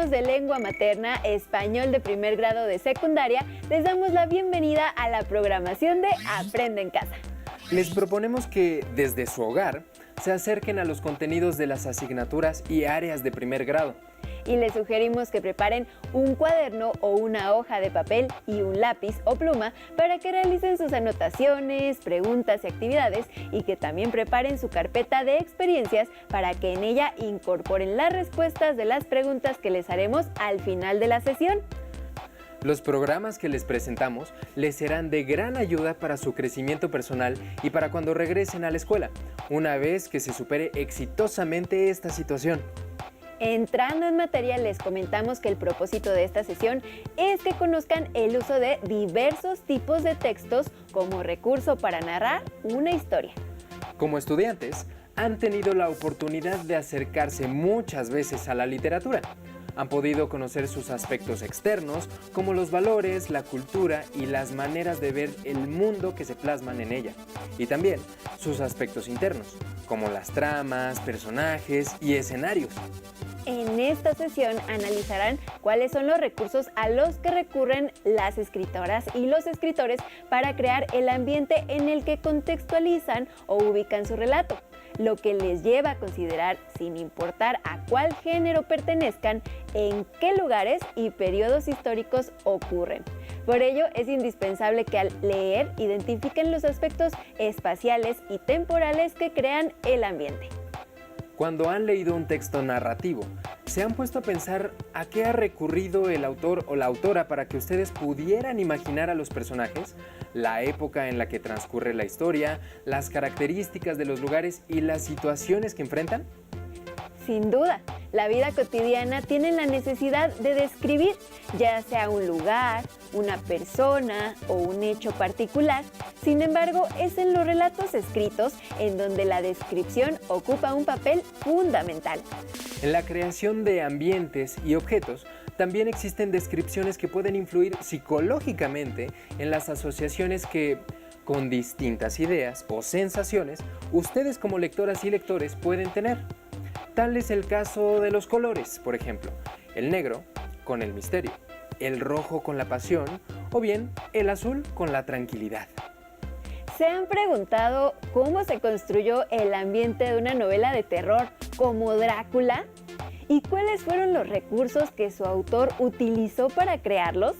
alumnos de lengua materna, español de primer grado de secundaria, les damos la bienvenida a la programación de Aprende en Casa. Les proponemos que, desde su hogar, se acerquen a los contenidos de las asignaturas y áreas de primer grado. Y les sugerimos que preparen un cuaderno o una hoja de papel y un lápiz o pluma para que realicen sus anotaciones, preguntas y actividades, y que también preparen su carpeta de experiencias para que en ella incorporen las respuestas de las preguntas que les haremos al final de la sesión. Los programas que les presentamos les serán de gran ayuda para su crecimiento personal y para cuando regresen a la escuela, una vez que se supere exitosamente esta situación. Entrando en materia, les comentamos que el propósito de esta sesión es que conozcan el uso de diversos tipos de textos como recurso para narrar una historia. Como estudiantes, han tenido la oportunidad de acercarse muchas veces a la literatura. Han podido conocer sus aspectos externos, como los valores, la cultura y las maneras de ver el mundo que se plasman en ella. Y también sus aspectos internos, como las tramas, personajes y escenarios. En esta sesión analizarán cuáles son los recursos a los que recurren las escritoras y los escritores para crear el ambiente en el que contextualizan o ubican su relato, lo que les lleva a considerar, sin importar a cuál género pertenezcan, en qué lugares y periodos históricos ocurren. Por ello, es indispensable que al leer identifiquen los aspectos espaciales y temporales que crean el ambiente. Cuando han leído un texto narrativo, ¿se han puesto a pensar a qué ha recurrido el autor o la autora para que ustedes pudieran imaginar a los personajes, la época en la que transcurre la historia, las características de los lugares y las situaciones que enfrentan? Sin duda, la vida cotidiana tiene la necesidad de describir, ya sea un lugar, una persona o un hecho particular. Sin embargo, es en los relatos escritos en donde la descripción ocupa un papel fundamental. En la creación de ambientes y objetos, también existen descripciones que pueden influir psicológicamente en las asociaciones que, con distintas ideas o sensaciones, ustedes como lectoras y lectores pueden tener. Tal es el caso de los colores, por ejemplo, el negro con el misterio, el rojo con la pasión o bien el azul con la tranquilidad. ¿Se han preguntado cómo se construyó el ambiente de una novela de terror como Drácula? ¿Y cuáles fueron los recursos que su autor utilizó para crearlos?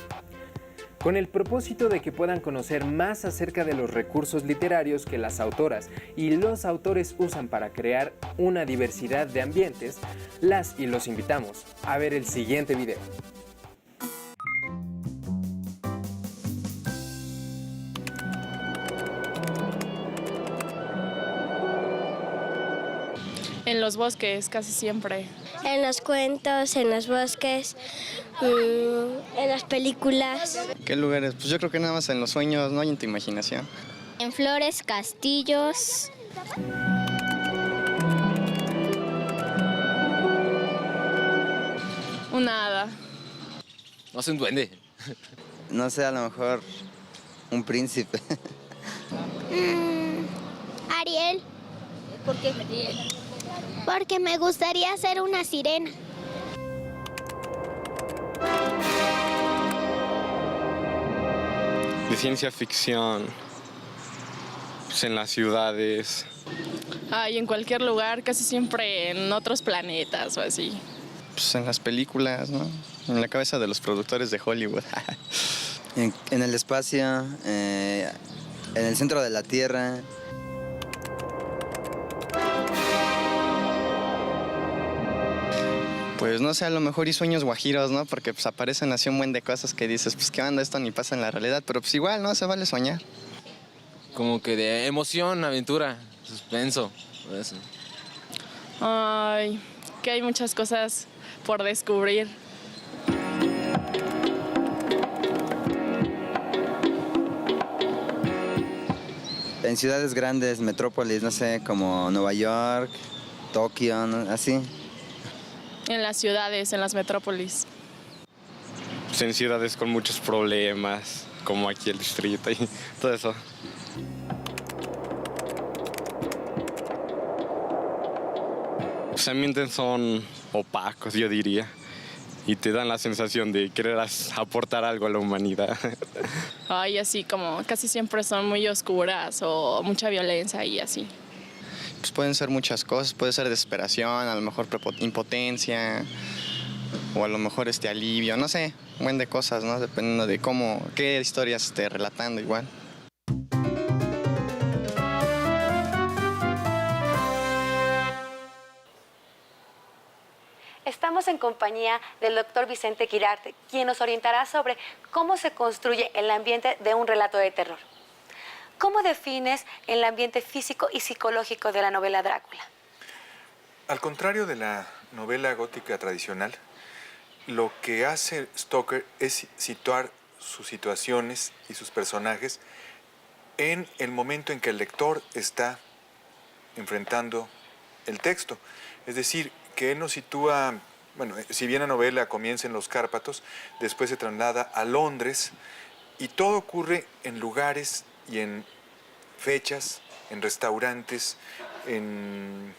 Con el propósito de que puedan conocer más acerca de los recursos literarios que las autoras y los autores usan para crear una diversidad de ambientes, las y los invitamos a ver el siguiente video. En los bosques, casi siempre. En los cuentos, en los bosques, en las películas. ¿Qué lugares? Pues yo creo que nada más en los sueños, ¿no? Y en tu imaginación. En flores, castillos. Una hada. No sé, un duende. No sé, a lo mejor un príncipe. Ariel. ¿Por qué Ariel? Porque me gustaría ser una sirena. De ciencia ficción, pues en las ciudades. Y en cualquier lugar, casi siempre en otros planetas o así. Pues en las películas, ¿no? En la cabeza de los productores de Hollywood. En el espacio, en el centro de la Tierra. Pues no sé, a lo mejor y sueños guajiros, ¿no? Porque pues aparecen así un buen de cosas que dices, pues qué onda, esto ni pasa en la realidad. Pero pues igual, ¿no? Se vale soñar. Como que de emoción, aventura, suspenso, eso. Ay, que hay muchas cosas por descubrir. En ciudades grandes, metrópolis, no sé, como Nueva York, Tokio, ¿no? Así. En las ciudades, en las metrópolis. Pues en ciudades con muchos problemas, como aquí el distrito y todo eso. Los ambientes son opacos, yo diría. y te dan la sensación de querer aportar algo a la humanidad. Ay, así como casi siempre son muy oscuras o mucha violencia y así. Pues pueden ser muchas cosas, puede ser desesperación, a lo mejor impotencia, o a lo mejor alivio, no sé, un buen de cosas, ¿no? Dependiendo de qué historias esté relatando igual. Estamos en compañía del doctor Vicente Quirarte, quien nos orientará sobre cómo se construye el ambiente de un relato de terror. ¿Cómo defines el ambiente físico y psicológico de la novela Drácula? Al contrario de la novela gótica tradicional, lo que hace Stoker es situar sus situaciones y sus personajes en el momento en que el lector está enfrentando el texto. Es decir, que él nos sitúa, bueno, si bien la novela comienza en los Cárpatos, después se traslada a Londres y todo ocurre en lugares y en fechas, en restaurantes, en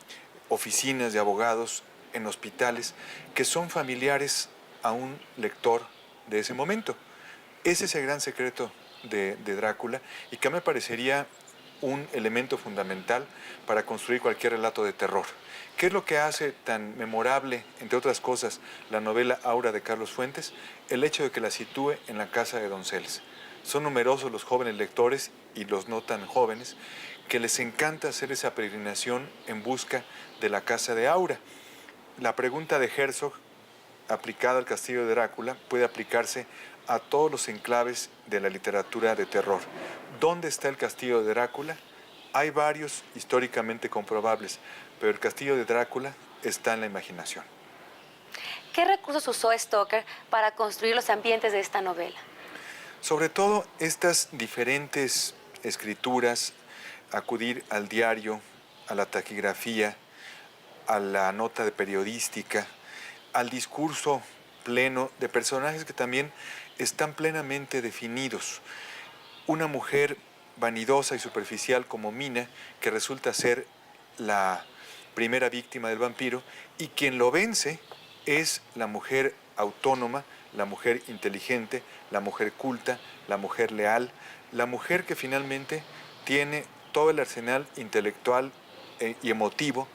oficinas de abogados, en hospitales, que son familiares a un lector de ese momento. Ese es el gran secreto de Drácula y que me parecería un elemento fundamental para construir cualquier relato de terror. ¿Qué es lo que hace tan memorable, entre otras cosas, la novela Aura de Carlos Fuentes? El hecho de que la sitúe en la casa de Donceles. Son numerosos los jóvenes lectores y los no tan jóvenes que les encanta hacer esa peregrinación en busca de la casa de Aura. La pregunta de Herzog, aplicada al castillo de Drácula, puede aplicarse a todos los enclaves de la literatura de terror. ¿Dónde está el castillo de Drácula? Hay varios históricamente comprobables, pero el castillo de Drácula está en la imaginación. ¿Qué recursos usó Stoker para construir los ambientes de esta novela? Sobre todo estas diferentes escrituras, acudir al diario, a la taquigrafía, a la nota de periodística, al discurso pleno de personajes que también están plenamente definidos. Una mujer vanidosa y superficial como Mina, que resulta ser la primera víctima del vampiro, y quien lo vence es la mujer autónoma, la mujer inteligente, la mujer culta, la mujer leal, la mujer que finalmente tiene todo el arsenal intelectual y emotivo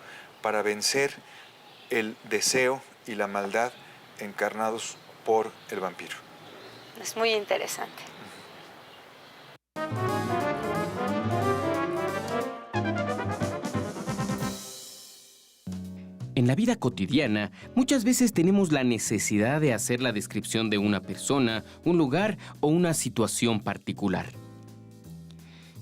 para vencer el deseo y la maldad encarnados por el vampiro. Es muy interesante. En la vida cotidiana, muchas veces tenemos la necesidad de hacer la descripción de una persona, un lugar o una situación particular.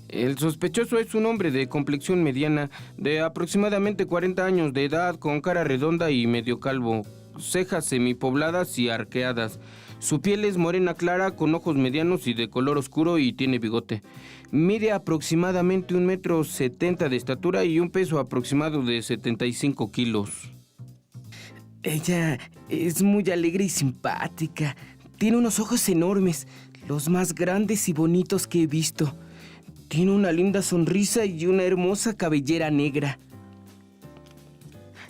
El sospechoso es un hombre de complexión mediana, de aproximadamente 40 años de edad, con cara redonda y medio calvo, cejas semipobladas y arqueadas. Su piel es morena clara, con ojos medianos y de color oscuro, y tiene bigote. Mide aproximadamente 1,70 m de estatura y un peso aproximado de 75 kilos. Ella es muy alegre y simpática. Tiene unos ojos enormes, los más grandes y bonitos que he visto. Tiene una linda sonrisa y una hermosa cabellera negra.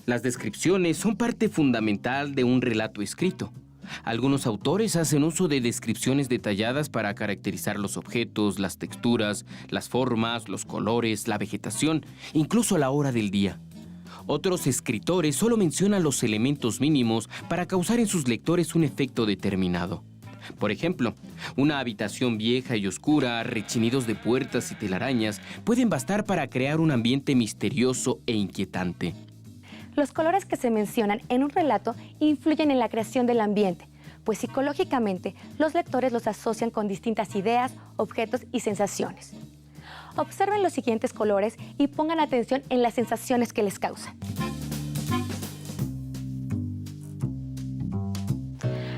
Las descripciones son parte fundamental de un relato escrito. Algunos autores hacen uso de descripciones detalladas para caracterizar los objetos, las texturas, las formas, los colores, la vegetación, incluso la hora del día. Otros escritores solo mencionan los elementos mínimos para causar en sus lectores un efecto determinado. Por ejemplo, una habitación vieja y oscura, rechinidos de puertas y telarañas pueden bastar para crear un ambiente misterioso e inquietante. Los colores que se mencionan en un relato influyen en la creación del ambiente, pues psicológicamente los lectores los asocian con distintas ideas, objetos y sensaciones. Observen los siguientes colores y pongan atención en las sensaciones que les causan.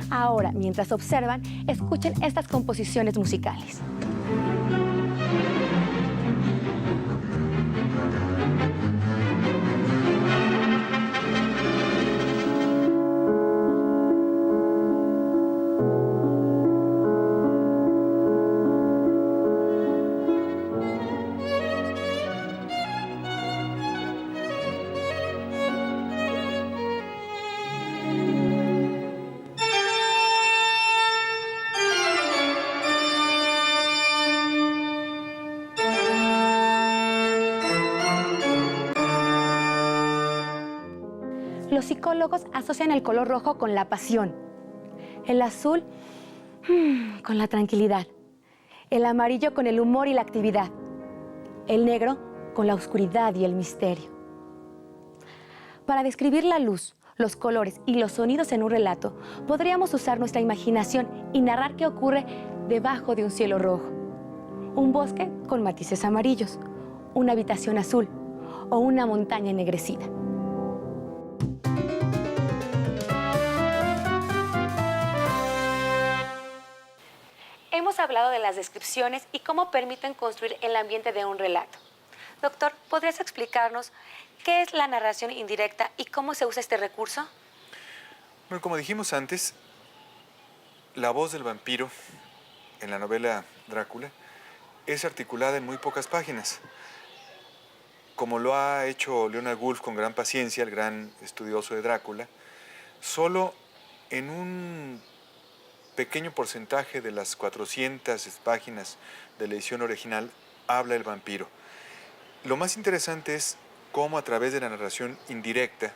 Ahora, mientras observan, escuchen estas composiciones musicales. Los psicólogos asocian el color rojo con la pasión, el azul con la tranquilidad, el amarillo con el humor y la actividad, el negro con la oscuridad y el misterio. Para describir la luz, los colores y los sonidos en un relato, podríamos usar nuestra imaginación y narrar qué ocurre debajo de un cielo rojo. Un bosque con matices amarillos, una habitación azul o una montaña ennegrecida. Hemos hablado de las descripciones y cómo permiten construir el ambiente de un relato. Doctor, ¿podrías explicarnos qué es la narración indirecta y cómo se usa este recurso? Bueno, como dijimos antes, la voz del vampiro en la novela Drácula es articulada en muy pocas páginas. Como lo ha hecho Leonard Woolf con gran paciencia, el gran estudioso de Drácula, solo en un pequeño porcentaje de las 400 páginas de la edición original habla el vampiro. Lo más interesante es cómo a través de la narración indirecta,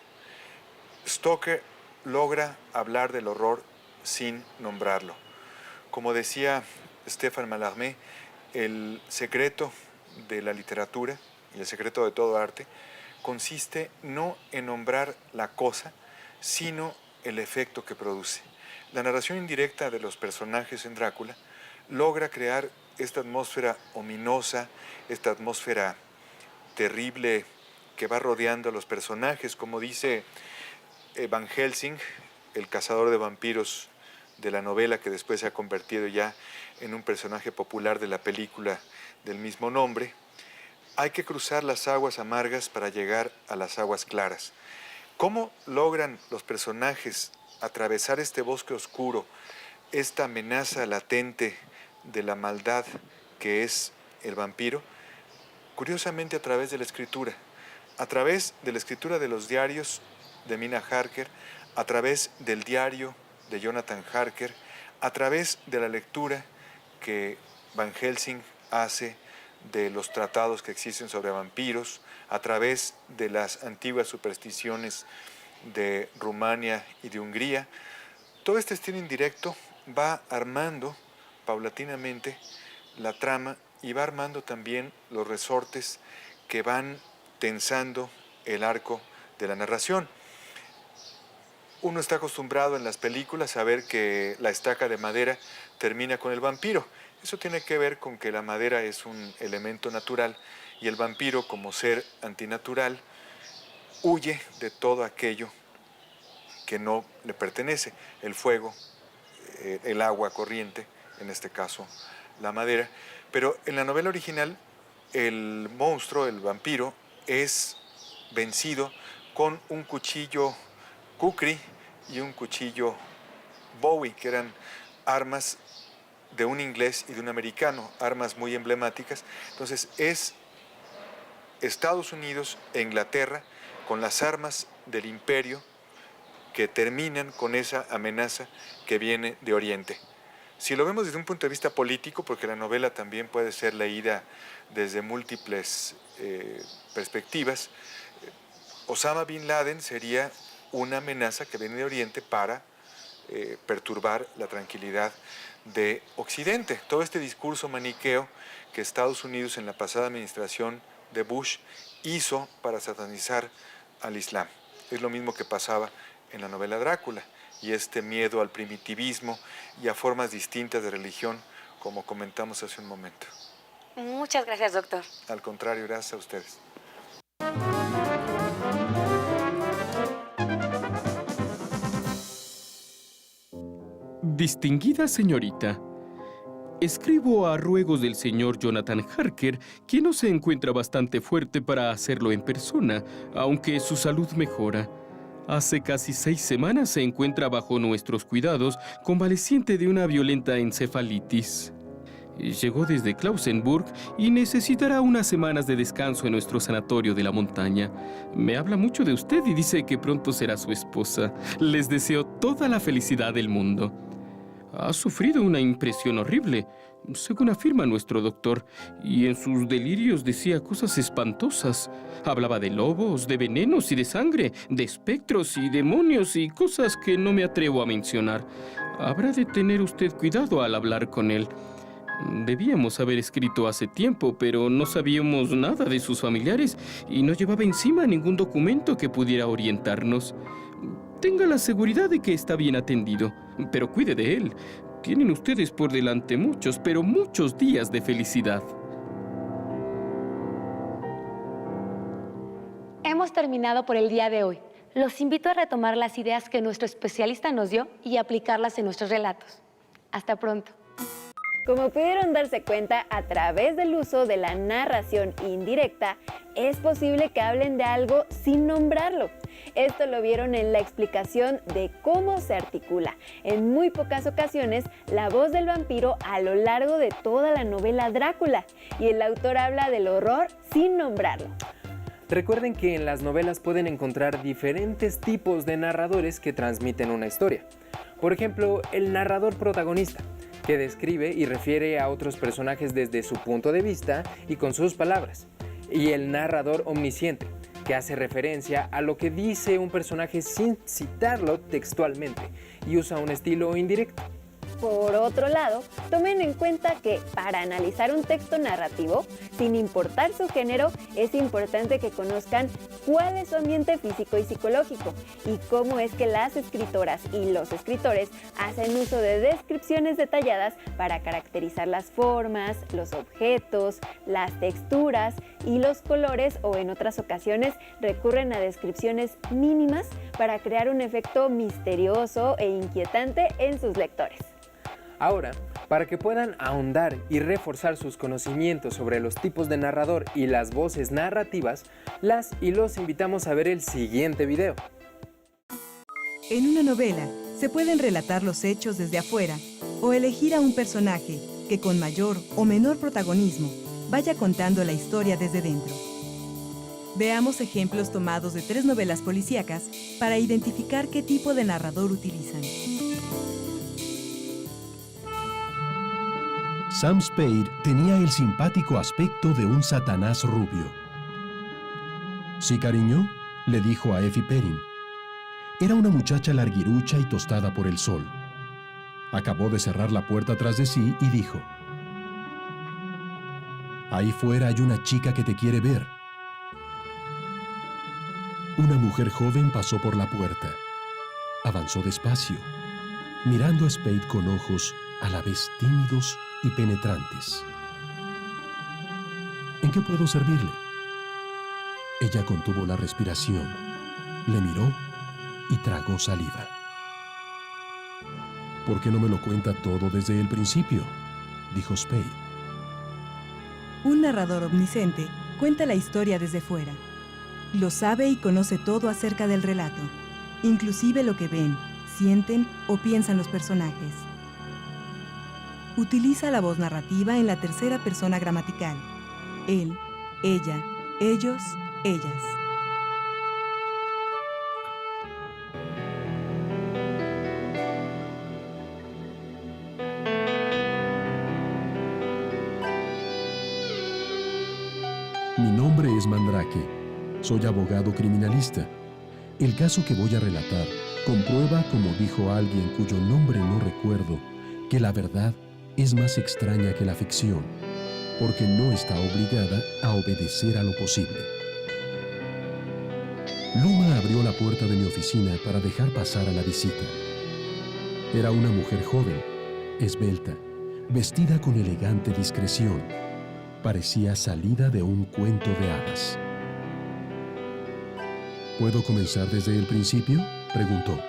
Stoker logra hablar del horror sin nombrarlo. Como decía Stéphane Mallarmé, el secreto de la literatura y el secreto de todo arte consiste no en nombrar la cosa, sino el efecto que produce. La narración indirecta de los personajes en Drácula logra crear esta atmósfera ominosa, esta atmósfera terrible que va rodeando a los personajes, como dice Van Helsing, el cazador de vampiros de la novela que después se ha convertido ya en un personaje popular de la película del mismo nombre. Hay que cruzar las aguas amargas para llegar a las aguas claras. ¿Cómo logran los personajes atravesar este bosque oscuro, esta amenaza latente de la maldad que es el vampiro? Curiosamente a través de la escritura de los diarios de Mina Harker, a través del diario de Jonathan Harker, a través de la lectura que Van Helsing hace de los tratados que existen sobre vampiros, a través de las antiguas supersticiones de Rumania y de Hungría. Todo este estilo indirecto va armando paulatinamente la trama y va armando también los resortes que van tensando el arco de la narración. Uno está acostumbrado en las películas a ver que la estaca de madera termina con el vampiro. Eso tiene que ver con que la madera es un elemento natural y el vampiro, como ser antinatural, huye de todo aquello que no le pertenece, el fuego, el agua corriente, en este caso la madera. Pero en la novela original, el monstruo, el vampiro, es vencido con un cuchillo kukri y un cuchillo Bowie, que eran armas de un inglés y de un americano, armas muy emblemáticas. Entonces es Estados Unidos e Inglaterra con las armas del imperio que terminan con esa amenaza que viene de Oriente. Si lo vemos desde un punto de vista político, porque la novela también puede ser leída desde múltiples perspectivas, Osama Bin Laden sería una amenaza que viene de Oriente para perturbar la tranquilidad de Occidente. Todo este discurso maniqueo que Estados Unidos en la pasada administración de Bush hizo para satanizar al Islam. Es lo mismo que pasaba en la novela Drácula, y este miedo al primitivismo y a formas distintas de religión, como comentamos hace un momento. Muchas gracias, doctor. Al contrario, gracias a ustedes. Distinguida señorita, escribo a ruegos del señor Jonathan Harker, quien no se encuentra bastante fuerte para hacerlo en persona, aunque su salud mejora. Hace casi 6 semanas se encuentra bajo nuestros cuidados, convaleciente de una violenta encefalitis. Llegó desde Klausenburg y necesitará unas semanas de descanso en nuestro sanatorio de la montaña. Me habla mucho de usted y dice que pronto será su esposa. Les deseo toda la felicidad del mundo. Ha sufrido una impresión horrible, según afirma nuestro doctor, y en sus delirios decía cosas espantosas. Hablaba de lobos, de venenos y de sangre, de espectros y demonios y cosas que no me atrevo a mencionar. Habrá de tener usted cuidado al hablar con él. Debíamos haber escrito hace tiempo, pero no sabíamos nada de sus familiares y no llevaba encima ningún documento que pudiera orientarnos. Tenga la seguridad de que está bien atendido, pero cuide de él. Tienen ustedes por delante muchos, pero muchos días de felicidad. Hemos terminado por el día de hoy. Los invito a retomar las ideas que nuestro especialista nos dio y aplicarlas en nuestros relatos. Hasta pronto. Como pudieron darse cuenta, a través del uso de la narración indirecta, es posible que hablen de algo sin nombrarlo. Esto lo vieron en la explicación de cómo se articula, en muy pocas ocasiones, la voz del vampiro a lo largo de toda la novela Drácula, y el autor habla del horror sin nombrarlo. Recuerden que en las novelas pueden encontrar diferentes tipos de narradores que transmiten una historia. Por ejemplo, el narrador protagonista, que describe y refiere a otros personajes desde su punto de vista y con sus palabras. Y el narrador omnisciente, que hace referencia a lo que dice un personaje sin citarlo textualmente y usa un estilo indirecto. Por otro lado, tomen en cuenta que para analizar un texto narrativo, sin importar su género, es importante que conozcan cuál es su ambiente físico y psicológico y cómo es que las escritoras y los escritores hacen uso de descripciones detalladas para caracterizar las formas, los objetos, las texturas y los colores, o en otras ocasiones recurren a descripciones mínimas para crear un efecto misterioso e inquietante en sus lectores. Ahora, para que puedan ahondar y reforzar sus conocimientos sobre los tipos de narrador y las voces narrativas, las y los invitamos a ver el siguiente video. En una novela, se pueden relatar los hechos desde afuera o elegir a un personaje que con mayor o menor protagonismo vaya contando la historia desde dentro. Veamos ejemplos tomados de 3 novelas policíacas para identificar qué tipo de narrador utilizan. Sam Spade tenía el simpático aspecto de un Satanás rubio. «Sí, cariño», le dijo a Effie Perrin. Era una muchacha larguirucha y tostada por el sol. Acabó de cerrar la puerta tras de sí y dijo: «Ahí fuera hay una chica que te quiere ver». Una mujer joven pasó por la puerta. Avanzó despacio, mirando a Spade con ojos a la vez tímidos y penetrantes. «¿En qué puedo servirle?». Ella contuvo la respiración, le miró y tragó saliva. «¿Por qué no me lo cuenta todo desde el principio?», dijo Spade. Un narrador omnisciente cuenta la historia desde fuera. Lo sabe y conoce todo acerca del relato, inclusive lo que ven, sienten o piensan los personajes. Utiliza la voz narrativa en la tercera persona gramatical. Él, ella, ellos, ellas. Mi nombre es Mandrake. Soy abogado criminalista. El caso que voy a relatar comprueba, como dijo alguien cuyo nombre no recuerdo, que la verdad es más extraña que la ficción, porque no está obligada a obedecer a lo posible. Luma abrió la puerta de mi oficina para dejar pasar a la visita. Era una mujer joven, esbelta, vestida con elegante discreción. Parecía salida de un cuento de hadas. ¿Puedo comenzar desde el principio?, preguntó.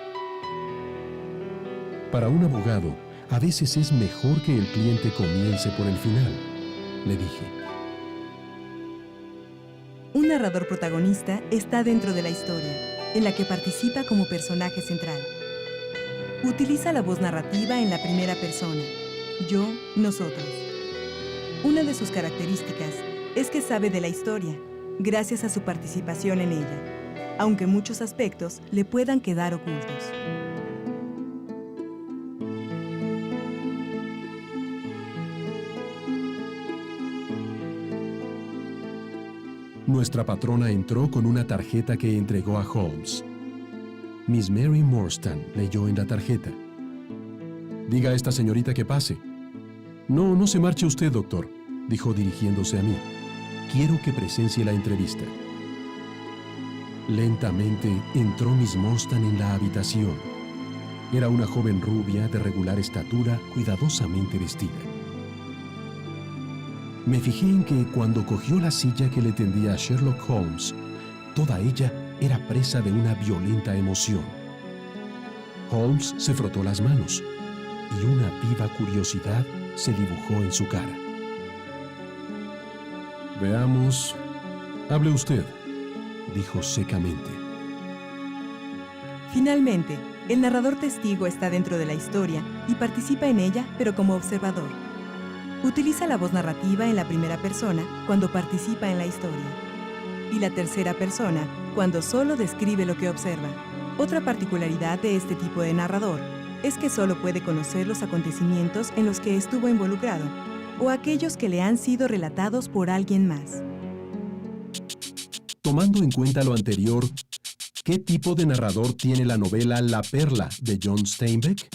Para un abogado, a veces es mejor que el cliente comience por el final, le dije. Un narrador protagonista está dentro de la historia, en la que participa como personaje central. Utiliza la voz narrativa en la primera persona, yo, nosotros. Una de sus características es que sabe de la historia, gracias a su participación en ella, aunque muchos aspectos le puedan quedar ocultos. Nuestra patrona entró con una tarjeta que entregó a Holmes. Miss Mary Morstan leyó en la tarjeta: «Diga a esta señorita que pase». «No, no se marche usted, doctor», dijo dirigiéndose a mí. «Quiero que presencie la entrevista». Lentamente entró Miss Morstan en la habitación. Era una joven rubia de regular estatura, cuidadosamente vestida. Me fijé en que cuando cogió la silla que le tendía a Sherlock Holmes, toda ella era presa de una violenta emoción. Holmes se frotó las manos y una viva curiosidad se dibujó en su cara. «Veamos. Hable usted», dijo secamente. Finalmente, el narrador testigo está dentro de la historia y participa en ella, pero como observador. Utiliza la voz narrativa en la primera persona cuando participa en la historia, y la tercera persona cuando solo describe lo que observa. Otra particularidad de este tipo de narrador es que solo puede conocer los acontecimientos en los que estuvo involucrado, o aquellos que le han sido relatados por alguien más. Tomando en cuenta lo anterior, ¿qué tipo de narrador tiene la novela La Perla de John Steinbeck?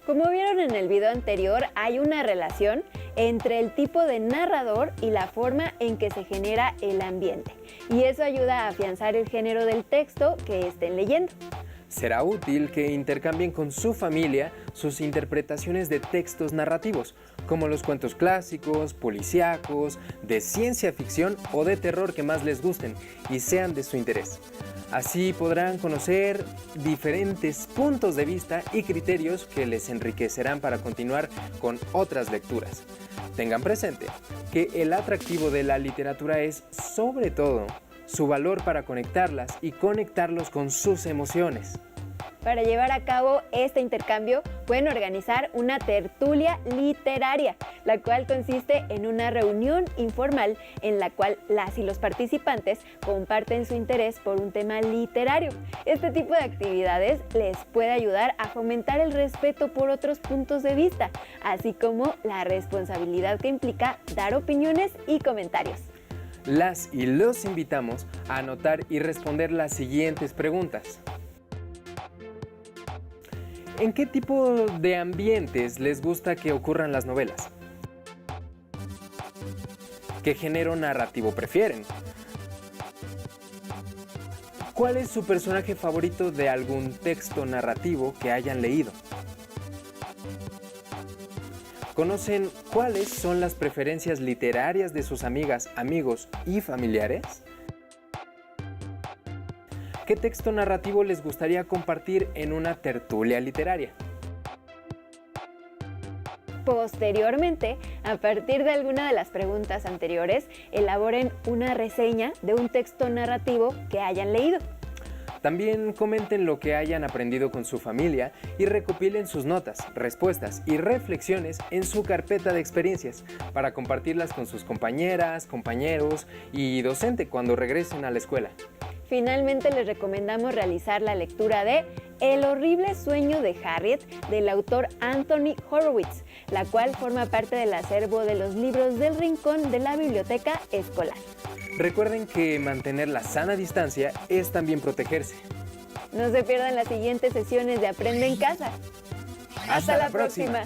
Como vieron en el video anterior, hay una relación entre el tipo de narrador y la forma en que se genera el ambiente, y eso ayuda a afianzar el género del texto que estén leyendo. Será útil que intercambien con su familia sus interpretaciones de textos narrativos, como los cuentos clásicos, policíacos, de ciencia ficción o de terror que más les gusten y sean de su interés. Así podrán conocer diferentes puntos de vista y criterios que les enriquecerán para continuar con otras lecturas. Tengan presente que el atractivo de la literatura es, sobre todo, su valor para conectarlas y conectarlos con sus emociones. Para llevar a cabo este intercambio, pueden organizar una tertulia literaria, la cual consiste en una reunión informal en la cual las y los participantes comparten su interés por un tema literario. Este tipo de actividades les puede ayudar a fomentar el respeto por otros puntos de vista, así como la responsabilidad que implica dar opiniones y comentarios. Las y los invitamos a anotar y responder las siguientes preguntas. ¿En qué tipo de ambientes les gusta que ocurran las novelas? ¿Qué género narrativo prefieren? ¿Cuál es su personaje favorito de algún texto narrativo que hayan leído? ¿Conocen cuáles son las preferencias literarias de sus amigas, amigos y familiares? ¿Qué texto narrativo les gustaría compartir en una tertulia literaria? Posteriormente, a partir de alguna de las preguntas anteriores, elaboren una reseña de un texto narrativo que hayan leído. También comenten lo que hayan aprendido con su familia y recopilen sus notas, respuestas y reflexiones en su carpeta de experiencias para compartirlas con sus compañeras, compañeros y docente cuando regresen a la escuela. Finalmente, les recomendamos realizar la lectura de El horrible sueño de Harriet, del autor Anthony Horowitz, la cual forma parte del acervo de los libros del rincón de la biblioteca escolar. Recuerden que mantener la sana distancia es también protegerse. No se pierdan las siguientes sesiones de Aprende en Casa. ¡Hasta la próxima!